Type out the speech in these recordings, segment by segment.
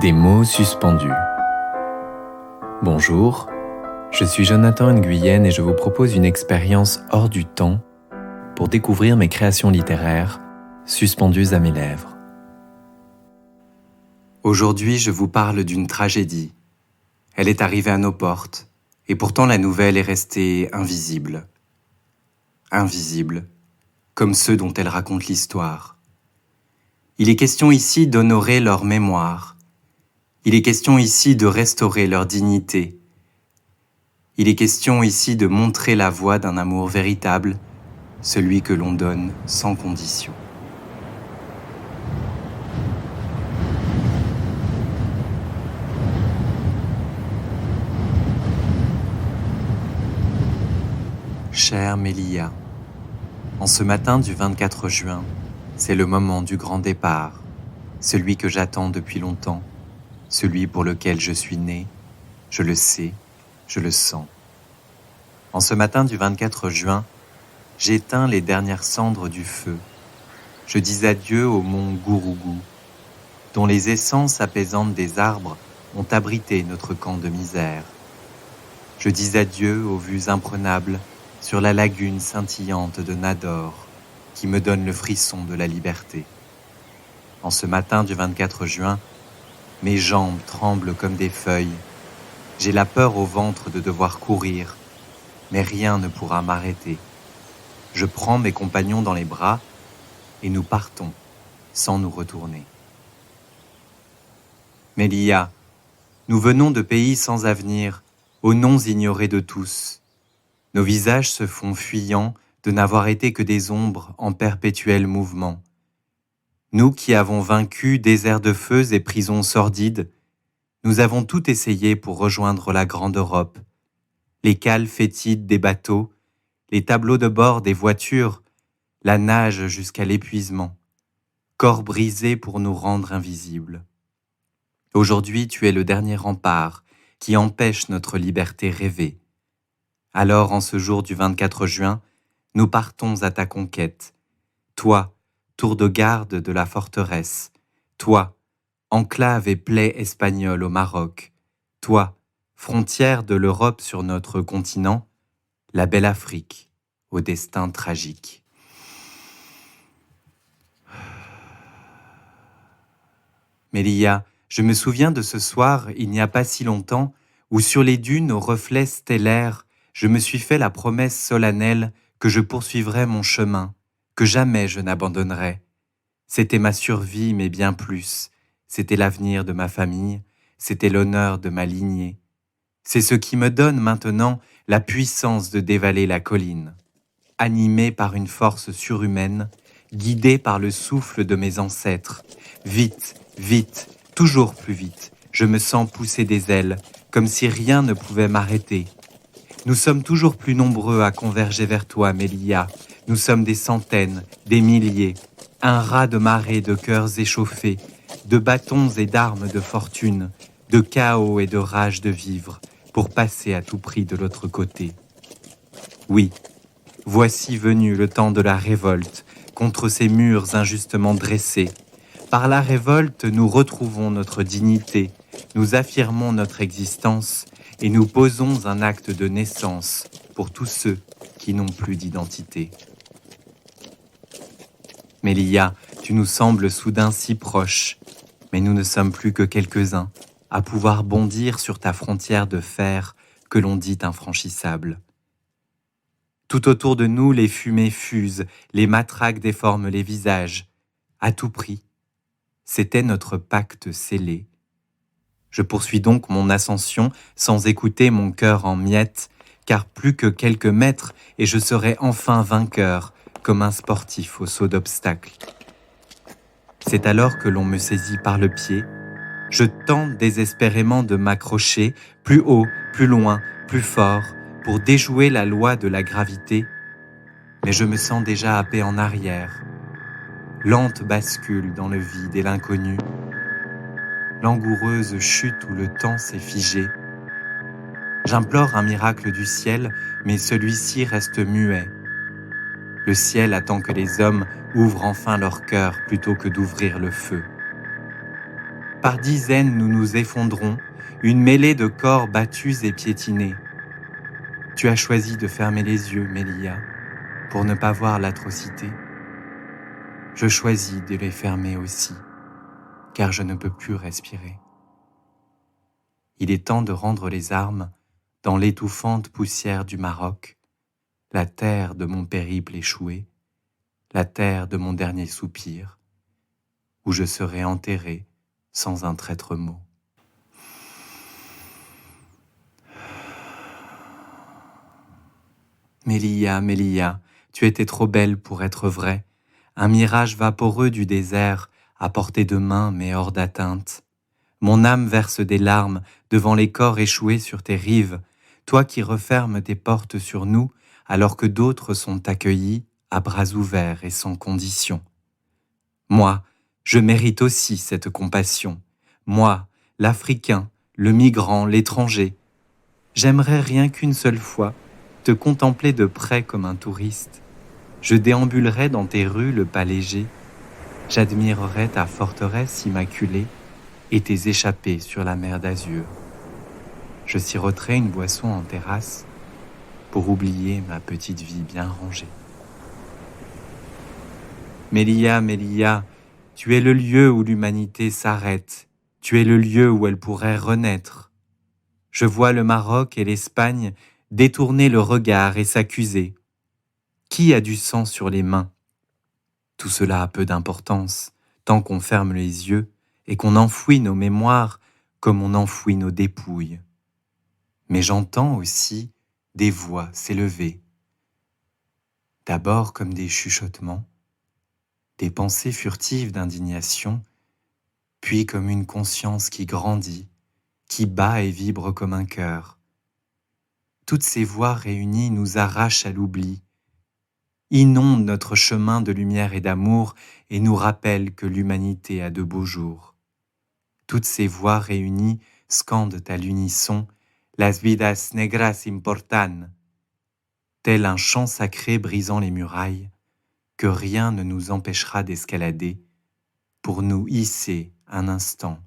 Des mots suspendus. Bonjour, je suis Jonathan Nguyen et je vous propose une expérience hors du temps pour découvrir mes créations littéraires suspendues à mes lèvres. Aujourd'hui, je vous parle d'une tragédie. Elle est arrivée à nos portes et pourtant la nouvelle est restée invisible. Invisible, comme ceux dont elle raconte l'histoire. Il est question ici d'honorer leur mémoire. Il est question ici de restaurer leur dignité. Il est question ici de montrer la voie d'un amour véritable, celui que l'on donne sans condition. Chère Mélia, en ce matin du 24 juin, c'est le moment du grand départ, celui que j'attends depuis longtemps, celui pour lequel je suis né, je le sais, je le sens. En ce matin du 24 juin, j'éteins les dernières cendres du feu. Je dis adieu au mont Gourougou, dont les essences apaisantes des arbres ont abrité notre camp de misère. Je dis adieu aux vues imprenables sur la lagune scintillante de Nador, qui me donne le frisson de la liberté. En ce matin du 24 juin, mes jambes tremblent comme des feuilles. J'ai la peur au ventre de devoir courir, mais rien ne pourra m'arrêter. Je prends mes compagnons dans les bras et nous partons sans nous retourner. Mélia, nous venons de pays sans avenir, aux noms ignorés de tous. Nos visages se font fuyants de n'avoir été que des ombres en perpétuel mouvement. Nous qui avons vaincu déserts de feux et prisons sordides, nous avons tout essayé pour rejoindre la grande Europe. Les cales fétides des bateaux, les tableaux de bord des voitures, la nage jusqu'à l'épuisement, corps brisés pour nous rendre invisibles. Aujourd'hui, tu es le dernier rempart qui empêche notre liberté rêvée. Alors, en ce jour du 24 juin, nous partons à ta conquête. Toi, tour de garde de la forteresse. Toi, enclave et plaie espagnole au Maroc. Toi, frontière de l'Europe sur notre continent, la belle Afrique, au destin tragique. Mélia, je me souviens de ce soir, il n'y a pas si longtemps, où sur les dunes aux reflets stellaires, je me suis fait la promesse solennelle que je poursuivrais mon chemin, que jamais je n'abandonnerais. C'était ma survie, mais bien plus. C'était l'avenir de ma famille, c'était l'honneur de ma lignée. C'est ce qui me donne maintenant la puissance de dévaler la colline. Animé par une force surhumaine, guidé par le souffle de mes ancêtres. Vite, vite, toujours plus vite, je me sens pousser des ailes, comme si rien ne pouvait m'arrêter. Nous sommes toujours plus nombreux à converger vers toi, Mélia. Nous sommes des centaines, des milliers, un raz de marée de cœurs échauffés, de bâtons et d'armes de fortune, de chaos et de rage de vivre, pour passer à tout prix de l'autre côté. Oui, voici venu le temps de la révolte, contre ces murs injustement dressés. Par la révolte, nous retrouvons notre dignité, nous affirmons notre existence et nous posons un acte de naissance pour tous ceux qui n'ont plus d'identité. Mélia, tu nous sembles soudain si proches, mais nous ne sommes plus que quelques-uns à pouvoir bondir sur ta frontière de fer que l'on dit infranchissable. Tout autour de nous, les fumées fusent, les matraques déforment les visages. À tout prix, c'était notre pacte scellé. Je poursuis donc mon ascension sans écouter mon cœur en miettes, car plus que quelques mètres et je serai enfin vainqueur, comme un sportif au saut d'obstacles. C'est alors que l'on me saisit par le pied. Je tente désespérément de m'accrocher, plus haut, plus loin, plus fort, pour déjouer la loi de la gravité, mais je me sens déjà happé en arrière. Lente bascule dans le vide et l'inconnu, langoureuse chute où le temps s'est figé. J'implore un miracle du ciel, mais celui-ci reste muet. Le ciel attend que les hommes ouvrent enfin leur cœur plutôt que d'ouvrir le feu. Par dizaines, nous nous effondrons, une mêlée de corps battus et piétinés. Tu as choisi de fermer les yeux, Mélia, pour ne pas voir l'atrocité. Je choisis de les fermer aussi, car je ne peux plus respirer. Il est temps de rendre les armes dans l'étouffante poussière du Maroc, la terre de mon périple échoué, la terre de mon dernier soupir, où je serai enterré sans un traître mot. Mélia, Mélia, tu étais trop belle pour être vraie, un mirage vaporeux du désert, à portée de main mais hors d'atteinte. Mon âme verse des larmes devant les corps échoués sur tes rives, toi qui refermes tes portes sur nous alors que d'autres sont accueillis à bras ouverts et sans condition. Moi, je mérite aussi cette compassion. Moi, l'Africain, le migrant, l'étranger. J'aimerais rien qu'une seule fois te contempler de près comme un touriste. Je déambulerais dans tes rues le pas léger. J'admirerais ta forteresse immaculée et tes échappées sur la mer d'azur. Je siroterais une boisson en terrasse pour oublier ma petite vie bien rangée. Mélia, Mélia, tu es le lieu où l'humanité s'arrête. Tu es le lieu où elle pourrait renaître. Je vois le Maroc et l'Espagne détourner le regard et s'accuser. Qui a du sang sur les mains ? Tout cela a peu d'importance, tant qu'on ferme les yeux et qu'on enfouit nos mémoires comme on enfouit nos dépouilles. Mais j'entends aussi des voix s'élever, d'abord comme des chuchotements, des pensées furtives d'indignation, puis comme une conscience qui grandit, qui bat et vibre comme un cœur. Toutes ces voix réunies nous arrachent à l'oubli, inondent notre chemin de lumière et d'amour et nous rappellent que l'humanité a de beaux jours. Toutes ces voix réunies scandent à l'unisson « Las vidas negras importan », tel un chant sacré brisant les murailles, que rien ne nous empêchera d'escalader pour nous hisser un instant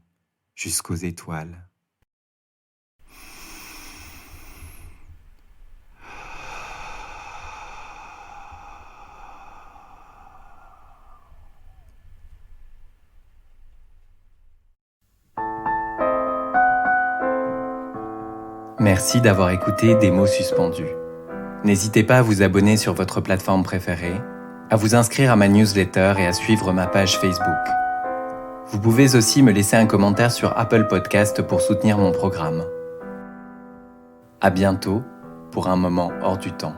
jusqu'aux étoiles. Merci d'avoir écouté Des mots suspendus. N'hésitez pas à vous abonner sur votre plateforme préférée, à vous inscrire à ma newsletter et à suivre ma page Facebook. Vous pouvez aussi me laisser un commentaire sur Apple Podcast pour soutenir mon programme. À bientôt pour un moment hors du temps.